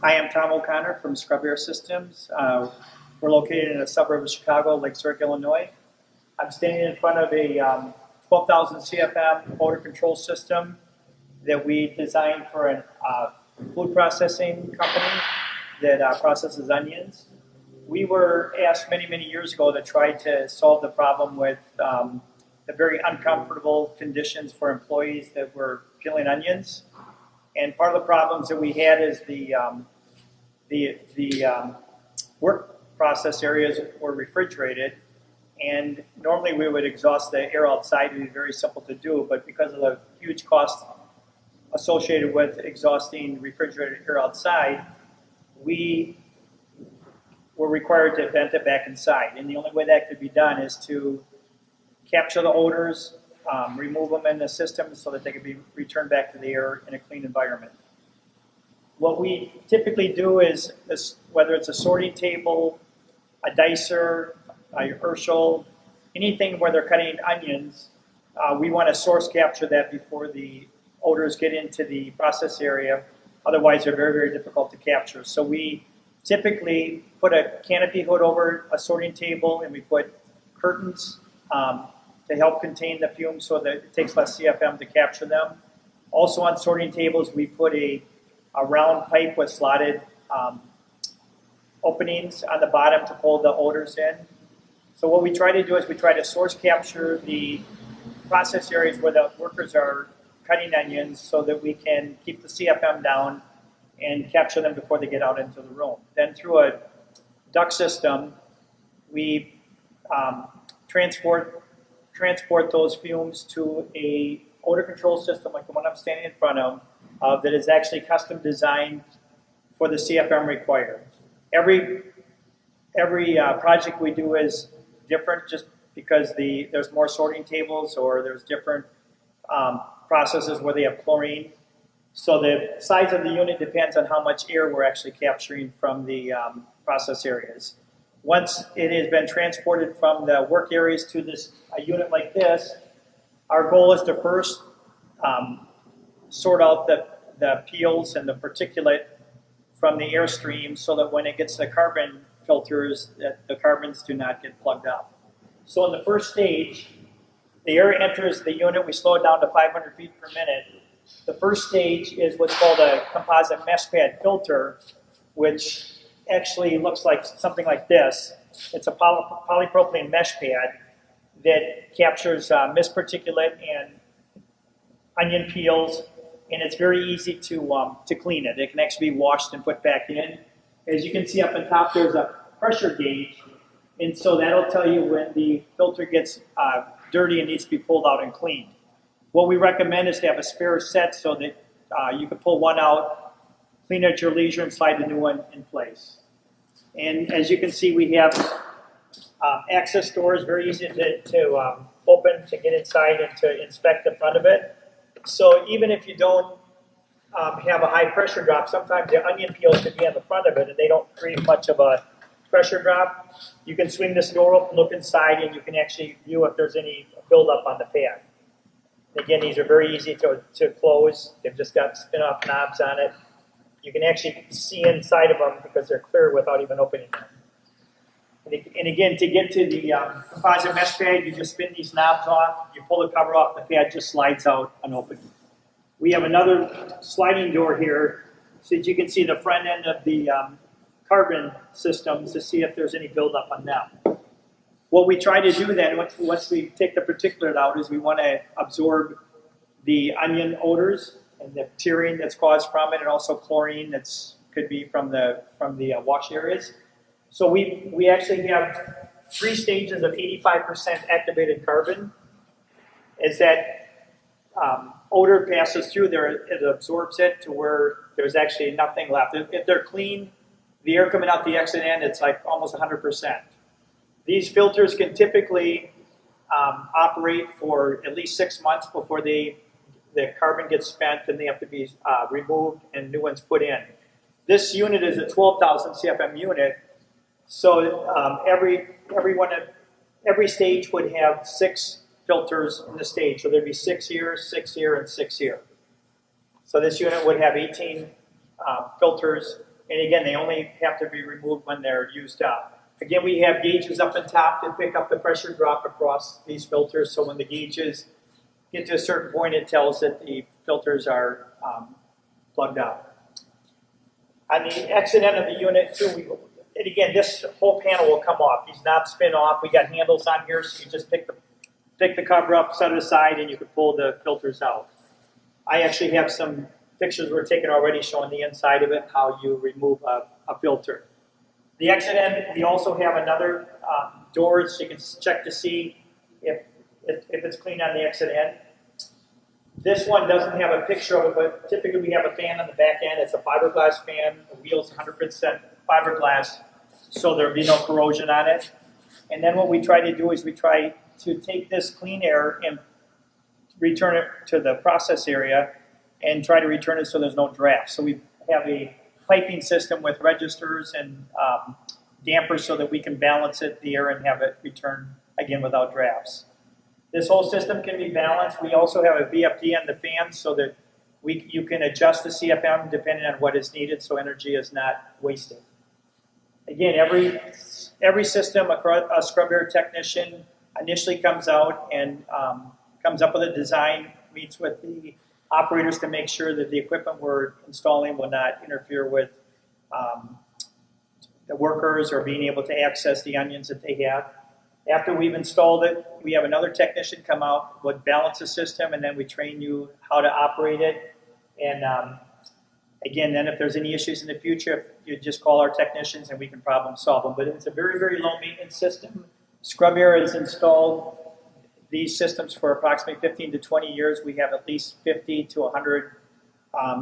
Hi, I'm Tom O'Connor from ScrubAir Systems. We're located in a suburb of Chicago, Lake Zurich, Illinois. I'm standing in front of a 12,000 CFM odor control system that we designed for a food processing company that processes onions. We were asked many, many years ago to try to solve the problem with the very uncomfortable conditions for employees that were peeling onions. And part of the problems that we had is the work process areas were refrigerated, and normally we would exhaust the air outside. It would be very simple to do, but because of the huge cost associated with exhausting refrigerated air outside, we were required to vent it back inside. And the only way that could be done is to capture the odors, remove them in the system so that they can be returned back to the air in a clean environment. What we typically do is, whether it's a sorting table, a dicer, a Herschel, anything where they're cutting onions, we want to source capture that before the odors get into the process area. Otherwise, they're very, very difficult to capture. So we typically put a canopy hood over a sorting table, and we put curtains to help contain the fumes so that it takes less CFM to capture them. Also on sorting tables, we put a round pipe with slotted openings on the bottom to pull the odors in. So what we try to do is we try to source capture the process areas where the workers are cutting onions so that we can keep the CFM down and capture them before they get out into the room. Then through a duct system, we transport those fumes to a odor control system like the one I'm standing in front of that is actually custom designed for the CFM required. Every project we do is different just because there's more sorting tables or there's different processes where they have chlorine. So the size of the unit depends on how much air we're actually capturing from the process areas. Once it has been transported from the work areas to a unit like this, our goal is to first sort out the peels and the particulate from the airstream so that when it gets to the carbon filters, that the carbons do not get plugged up. So in the first stage, the air enters the unit. We slow it down to 500 feet per minute. The first stage is what's called a composite mesh pad filter, which actually looks like something like this. It's a polypropylene mesh pad that captures mist particulate and onion peels, and it's very easy to clean it. It can actually be washed and put back in. As you can see up on top, there's a pressure gauge, and so that'll tell you when the filter gets dirty and needs to be pulled out and cleaned. What we recommend is to have a spare set so that you can pull one out, clean it at your leisure, and slide the new one in place. And as you can see, we have access doors, very easy to open, to get inside and to inspect the front of it. So even if you don't have a high pressure drop, sometimes the onion peels could be on the front of it and they don't create much of a pressure drop. You can swing this door open, look inside, and you can actually view if there's any buildup on the pad. Again, these are very easy to close. They've just got spin-off knobs on it. You can actually see inside of them because they're clear without even opening them. And again, to get to the composite mesh pad, you just spin these knobs off. You pull the cover off, the pad just slides out unopened. We have another sliding door here so that you can see the front end of the carbon systems to see if there's any buildup on them. What we try to do then, once we take the particulate out, is we want to absorb the onion odors and the tearing that's caused from it, and also chlorine that's could be from the wash areas. So we actually have 3 stages of 85% activated carbon. As that odor passes through there, it absorbs it to where there's actually nothing left. If they're clean, the air coming out the exit end, it's like almost 100%. These filters can typically operate for at least 6 months before the carbon gets spent and they have to be removed and new ones put in. This unit is a 12,000 CFM unit, so every stage would have 6 filters in the stage. So there'd be 6 here, 6 here, and 6 here. So this unit would have 18 filters And again, they only have to be removed when they're used up. Again, we have gauges up on top that pick up the pressure drop across these filters. So when the gauges get to a certain point, it tells that the filters are plugged out. On the exit end of the unit too, and again, this whole panel will come off. These knobs spin off. We got handles on here, so you just pick the cover up, set it aside, and you can pull the filters out. I actually have some pictures we're taking already showing the inside of it, how you remove a filter. The exit end, we also have another door, so you can check to see if it's clean on the exit end. This one doesn't have a picture of it, but typically we have a fan on the back end. It's a fiberglass fan. The wheel's 100% fiberglass, so there'll be no corrosion on it. And then what we try to do is we try to take this clean air and return it to the process area and try to return it so there's no draft. So we have a piping system with registers and dampers so that we can balance the air and have it return again without drafts. This whole system can be balanced. We also have a VFD on the fan so that you can adjust the CFM depending on what is needed so energy is not wasted. Again, every system, a ScrubAir technician initially comes out and comes up with a design, meets with the operators to make sure that the equipment we're installing will not interfere with the workers or being able to access the onions that they have. After we've installed it, we have another technician come out, would balance the system, and then we train you how to operate it. And again, then if there's any issues in the future, you just call our technicians and we can problem solve them. But it's a very, very low maintenance system. ScrubAir has installed these systems for approximately 15 to 20 years. We have at least 50 to 100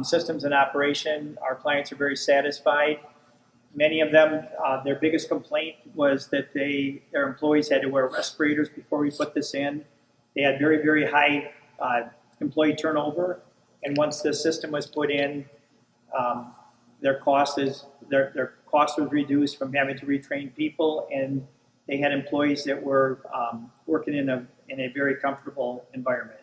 systems in operation. Our clients are very satisfied. Many of them, their biggest complaint was that their employees had to wear respirators before we put this in. They had very, very high employee turnover, and once the system was put in, their cost was reduced from having to retrain people, and they had employees that were working in a very comfortable environment.